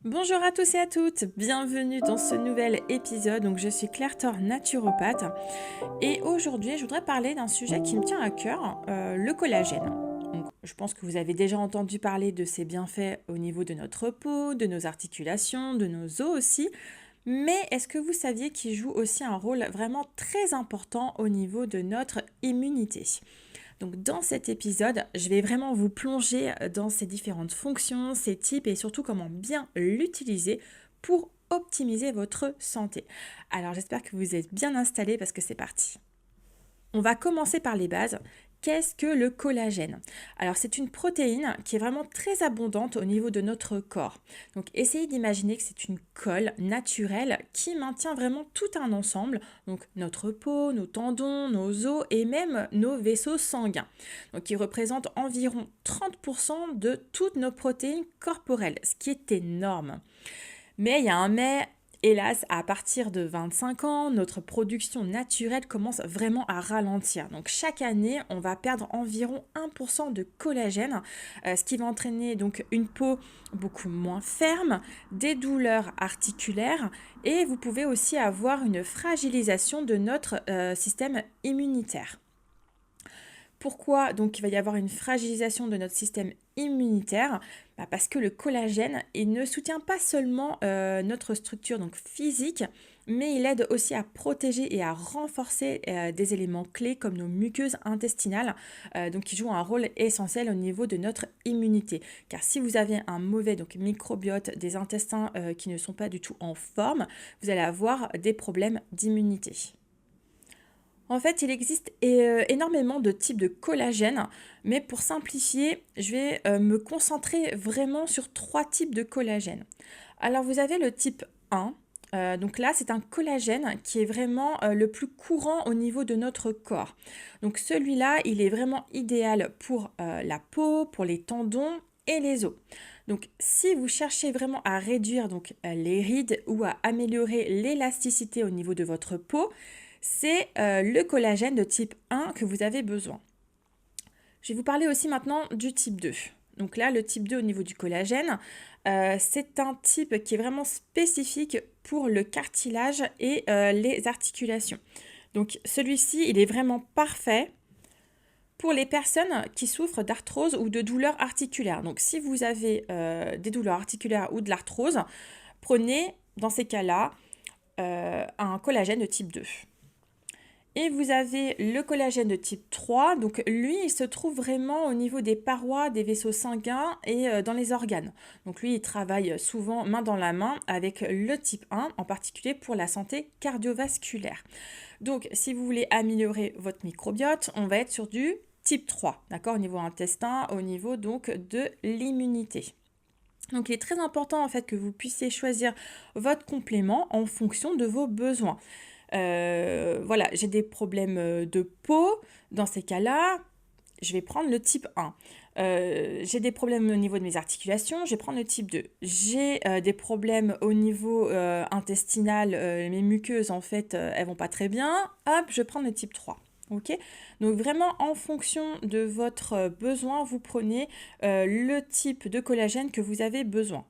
Bonjour à tous et à toutes, bienvenue dans ce nouvel épisode. Donc, je suis Claire Thor, naturopathe, et aujourd'hui je voudrais parler d'un sujet qui me tient à cœur, le collagène. Donc, je pense que vous avez déjà entendu parler de ses bienfaits au niveau de notre peau, de nos articulations, de nos os aussi. Mais est-ce que vous saviez qu'il joue aussi un rôle vraiment très important au niveau de notre immunité? Donc dans cet épisode, je vais vraiment vous plonger dans ces différentes fonctions, ces types et surtout comment bien l'utiliser pour optimiser votre santé. Alors j'espère que vous êtes bien installés parce que c'est parti. On va commencer par les bases. Qu'est-ce que le collagène? Alors c'est une protéine qui est vraiment très abondante au niveau de notre corps. Donc essayez d'imaginer que c'est une colle naturelle qui maintient vraiment tout un ensemble, donc notre peau, nos tendons, nos os et même nos vaisseaux sanguins. Donc qui représente environ 30% de toutes nos protéines corporelles, ce qui est énorme. Mais il y a un mais, hélas, à partir de 25 ans, notre production naturelle commence vraiment à ralentir. Donc chaque année, on va perdre environ 1% de collagène, ce qui va entraîner donc une peau beaucoup moins ferme, des douleurs articulaires et vous pouvez aussi avoir une fragilisation de notre système immunitaire. Pourquoi donc il va y avoir une fragilisation de notre système immunitaire? Parce que le collagène, il ne soutient pas seulement notre structure donc physique, mais il aide aussi à protéger et à renforcer des éléments clés comme nos muqueuses intestinales, donc qui jouent un rôle essentiel au niveau de notre immunité. Car si vous avez un mauvais donc, microbiote des intestins qui ne sont pas du tout en forme, vous allez avoir des problèmes d'immunité. En fait, il existe énormément de types de collagène, mais pour simplifier, je vais me concentrer vraiment sur 3 types de collagène. Alors, vous avez le type 1. Donc là, c'est un collagène qui est vraiment le plus courant au niveau de notre corps. Donc celui-là, il est vraiment idéal pour la peau, pour les tendons et les os. Donc si vous cherchez vraiment à réduire donc, les rides ou à améliorer l'élasticité au niveau de votre peau, c'est le collagène de type 1 que vous avez besoin. Je vais vous parler aussi maintenant du type 2. Donc là, le type 2 au niveau du collagène, c'est un type qui est vraiment spécifique pour le cartilage et les articulations. Donc celui-ci, il est vraiment parfait pour les personnes qui souffrent d'arthrose ou de douleurs articulaires. Donc si vous avez des douleurs articulaires ou de l'arthrose, prenez dans ces cas-là un collagène de type 2. Et vous avez le collagène de type 3, donc lui, il se trouve vraiment au niveau des parois, des vaisseaux sanguins et dans les organes. Donc lui, il travaille souvent main dans la main avec le type 1, en particulier pour la santé cardiovasculaire. Donc si vous voulez améliorer votre microbiote, on va être sur du type 3, d'accord, au niveau intestin, au niveau donc de l'immunité. Donc il est très important en fait que vous puissiez choisir votre complément en fonction de vos besoins. Voilà, j'ai des problèmes de peau, dans ces cas-là, je vais prendre le type 1. J'ai des problèmes au niveau de mes articulations, je vais prendre le type 2. J'ai des problèmes au niveau intestinal, mes muqueuses en fait, elles vont pas très bien, hop, je prends le type 3. Ok, donc vraiment en fonction de votre besoin, vous prenez le type de collagène que vous avez besoin.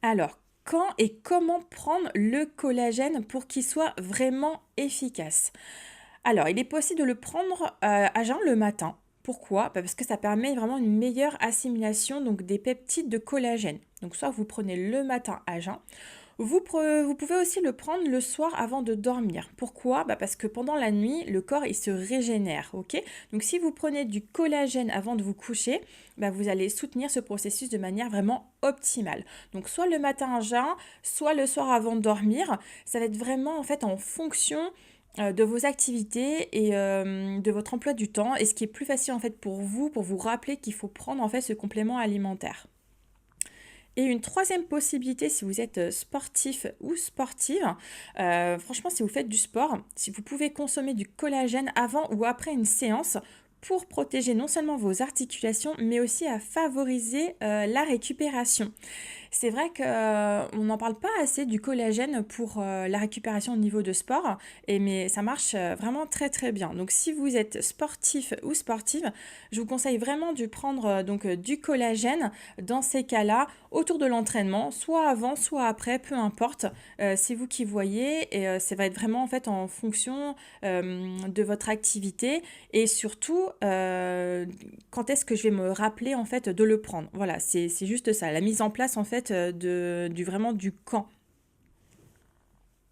Alors, quand et comment prendre le collagène pour qu'il soit vraiment efficace? Alors, il est possible de le prendre à jeun le matin. Pourquoi? Parce que ça permet vraiment une meilleure assimilation donc, des peptides de collagène. Donc, soit vous prenez le matin à jeun, vous pouvez aussi le prendre le soir avant de dormir. Pourquoi? Parce que pendant la nuit, le corps il se régénère. Ok, donc si vous prenez du collagène avant de vous coucher, vous allez soutenir ce processus de manière vraiment optimale. Donc soit le matin à jeun, soit le soir avant de dormir. Ça va être vraiment en fait en fonction de vos activités et de votre emploi du temps, et ce qui est plus facile en fait pour vous rappeler qu'il faut prendre en fait ce complément alimentaire. Et une troisième possibilité, si vous êtes sportif ou sportive, franchement, si vous faites du sport, si vous pouvez consommer du collagène avant ou après une séance pour protéger non seulement vos articulations, mais aussi à favoriser la récupération. C'est vrai qu'on n'en parle pas assez du collagène pour la récupération au niveau de sport, mais ça marche vraiment très très bien. Donc si vous êtes sportif ou sportive, je vous conseille vraiment de prendre du collagène dans ces cas-là autour de l'entraînement, soit avant, soit après, peu importe. C'est vous qui voyez et ça va être vraiment en fait en fonction de votre activité et surtout quand est-ce que je vais me rappeler en fait de le prendre. Voilà, c'est juste ça, la mise en place en fait vraiment du quand.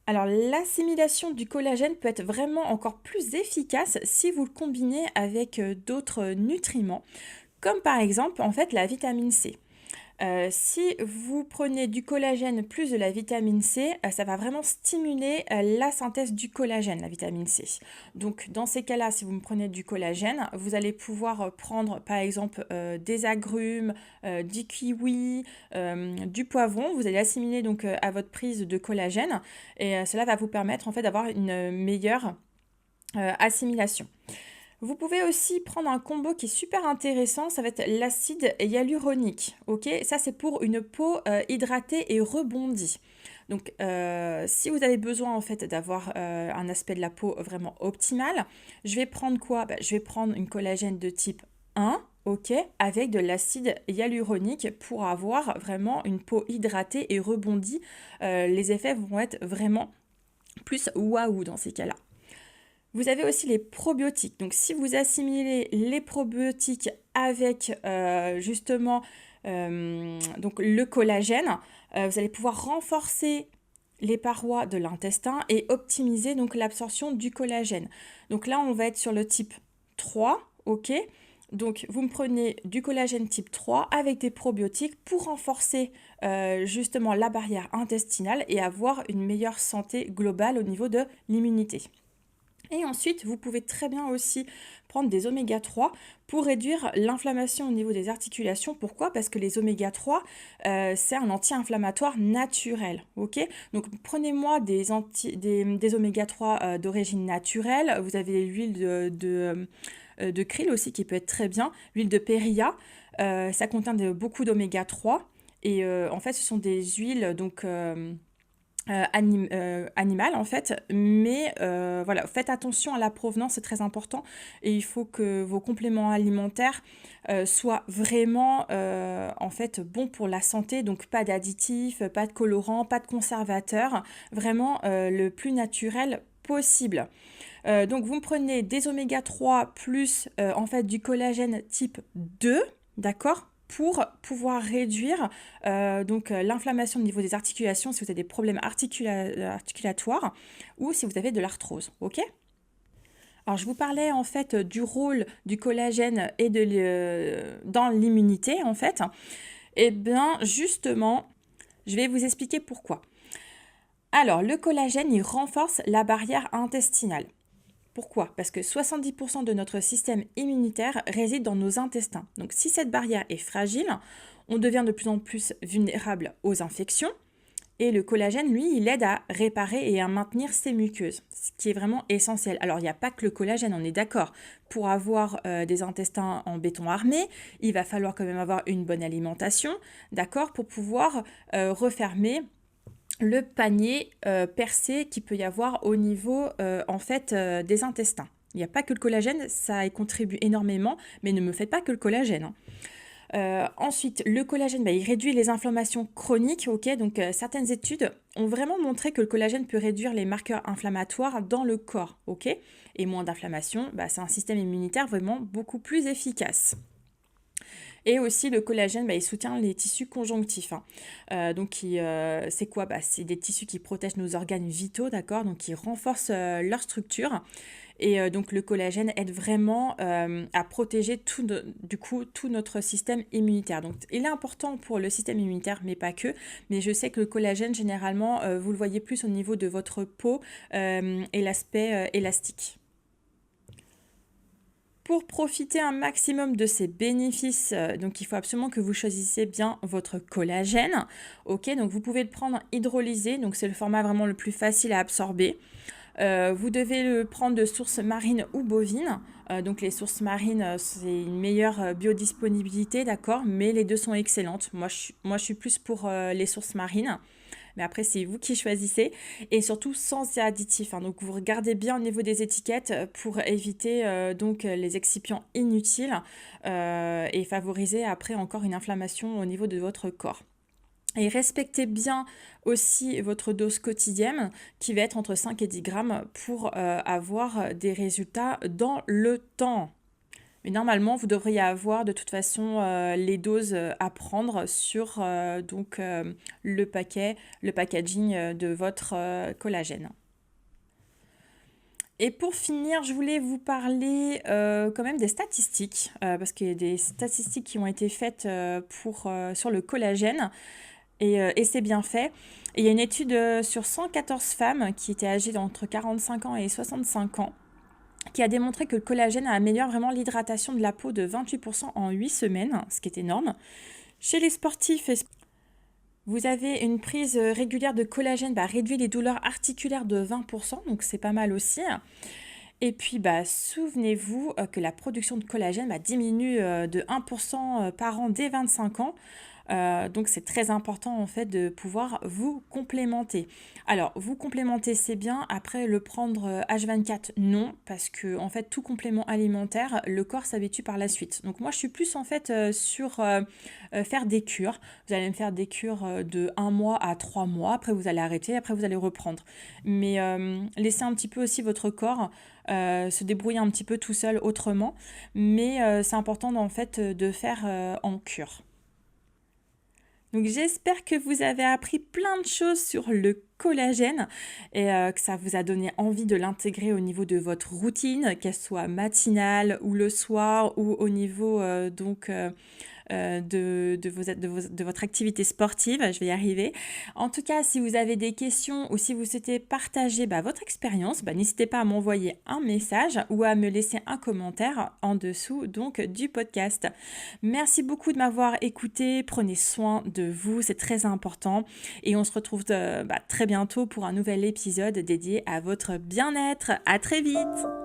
Alors, l'assimilation du collagène peut être vraiment encore plus efficace si vous le combinez avec d'autres nutriments, comme par exemple en fait la vitamine C. Si vous prenez du collagène plus de la vitamine C, ça va vraiment stimuler la synthèse du collagène, la vitamine C. Donc dans ces cas-là, si vous me prenez du collagène, vous allez pouvoir prendre par exemple des agrumes, du kiwi, du poivron. Vous allez assimiler donc à votre prise de collagène et cela va vous permettre en fait d'avoir une meilleure assimilation. Vous pouvez aussi prendre un combo qui est super intéressant, ça va être l'acide hyaluronique. Ok, ça c'est pour une peau hydratée et rebondie. Donc, si vous avez besoin en fait d'avoir un aspect de la peau vraiment optimal, je vais prendre quoi? Je vais prendre une collagène de type 1, ok, avec de l'acide hyaluronique pour avoir vraiment une peau hydratée et rebondie. Les effets vont être vraiment plus waouh dans ces cas-là. Vous avez aussi les probiotiques. Donc, si vous assimilez les probiotiques avec justement donc le collagène, vous allez pouvoir renforcer les parois de l'intestin et optimiser donc l'absorption du collagène. Donc là, on va être sur le type 3, ok? Donc, vous me prenez du collagène type 3 avec des probiotiques pour renforcer justement la barrière intestinale et avoir une meilleure santé globale au niveau de l'immunité. Et ensuite, vous pouvez très bien aussi prendre des oméga 3 pour réduire l'inflammation au niveau des articulations. Pourquoi? Parce que les oméga 3, c'est un anti-inflammatoire naturel. Ok, donc prenez-moi des oméga 3 d'origine naturelle. Vous avez l'huile de krill aussi qui peut être très bien. L'huile de périlla, ça contient beaucoup d'oméga 3. Et en fait, ce sont des huiles donc animal en fait, mais voilà, faites attention à la provenance, c'est très important et il faut que vos compléments alimentaires soient vraiment en fait bons pour la santé, donc pas d'additifs, pas de colorants, pas de conservateurs, vraiment le plus naturel possible. Donc vous me prenez des oméga 3 plus en fait du collagène type 2, d'accord, pour pouvoir réduire l'inflammation au niveau des articulations si vous avez des problèmes articulatoires ou si vous avez de l'arthrose, ok? Alors je vous parlais en fait du rôle du collagène et dans l'immunité en fait. Et bien justement, je vais vous expliquer pourquoi. Alors le collagène, il renforce la barrière intestinale. Pourquoi? Parce que 70% de notre système immunitaire réside dans nos intestins. Donc si cette barrière est fragile, on devient de plus en plus vulnérable aux infections. Et le collagène, lui, il aide à réparer et à maintenir ses muqueuses, ce qui est vraiment essentiel. Alors, il n'y a pas que le collagène, on est d'accord. Pour avoir des intestins en béton armé, il va falloir quand même avoir une bonne alimentation, d'accord, pour pouvoir refermer le panier percé qu'il peut y avoir au niveau en fait des intestins. Il n'y a pas que le collagène, ça y contribue énormément, mais ne me faites pas que le collagène, hein. Ensuite, le collagène, il réduit les inflammations chroniques. Ok, donc certaines études ont vraiment montré que le collagène peut réduire les marqueurs inflammatoires dans le corps. Ok, et moins d'inflammation, c'est un système immunitaire vraiment beaucoup plus efficace. Et aussi, le collagène, il soutient les tissus conjonctifs, hein. C'est quoi? C'est des tissus qui protègent nos organes vitaux, d'accord? Donc, qui renforcent leur structure. Et donc, le collagène aide vraiment à protéger tout notre système immunitaire. Donc, il est important pour le système immunitaire, mais pas que. Mais je sais que le collagène, généralement, vous le voyez plus au niveau de votre peau et l'aspect élastique. Pour profiter un maximum de ces bénéfices, donc il faut absolument que vous choisissiez bien votre collagène. Ok, donc vous pouvez le prendre hydrolysé, donc c'est le format vraiment le plus facile à absorber. Vous devez le prendre de sources marines ou bovines. Donc les sources marines, c'est une meilleure biodisponibilité, d'accord, mais les deux sont excellentes. Moi, je suis plus pour les sources marines. Mais après, c'est vous qui choisissez. Et surtout, sans additifs, hein. Donc, vous regardez bien au niveau des étiquettes pour éviter les excipients inutiles et favoriser après encore une inflammation au niveau de votre corps. Et respectez bien aussi votre dose quotidienne qui va être entre 5 et 10 grammes pour avoir des résultats dans le temps. Mais normalement, vous devriez avoir de toute façon les doses à prendre sur le packaging de votre collagène. Et pour finir, je voulais vous parler quand même des statistiques, parce qu'il y a des statistiques qui ont été faites sur le collagène, et c'est bien fait. Et il y a une étude sur 114 femmes qui étaient âgées d'entre 45 ans et 65 ans, qui a démontré que le collagène améliore vraiment l'hydratation de la peau de 28% en 8 semaines, ce qui est énorme. Chez les sportifs, vous avez une prise régulière de collagène réduit les douleurs articulaires de 20%, donc c'est pas mal aussi. Et puis, souvenez-vous que la production de collagène diminue de 1% par an dès 25 ans. Donc, c'est très important en fait de pouvoir vous complémenter. Alors, vous complémenter, c'est bien. Après, le prendre H24, non, parce que en fait, tout complément alimentaire, le corps s'habitue par la suite. Donc, moi, je suis plus en fait sur faire des cures. Vous allez me faire des cures de 1 mois à 3 mois. Après, vous allez arrêter. Après, vous allez reprendre. Mais laissez un petit peu aussi votre corps se débrouiller un petit peu tout seul autrement. Mais c'est important en fait de faire en cure. Donc j'espère que vous avez appris plein de choses sur le collagène et que ça vous a donné envie de l'intégrer au niveau de votre routine, qu'elle soit matinale ou le soir ou au niveau de votre activité sportive. Je vais y arriver. En tout cas, si vous avez des questions ou si vous souhaitez partager votre expérience, n'hésitez pas à m'envoyer un message ou à me laisser un commentaire en dessous du podcast. Merci beaucoup de m'avoir écouté. Prenez soin de vous, c'est très important. Et on se retrouve très bientôt pour un nouvel épisode dédié à votre bien-être. À très vite!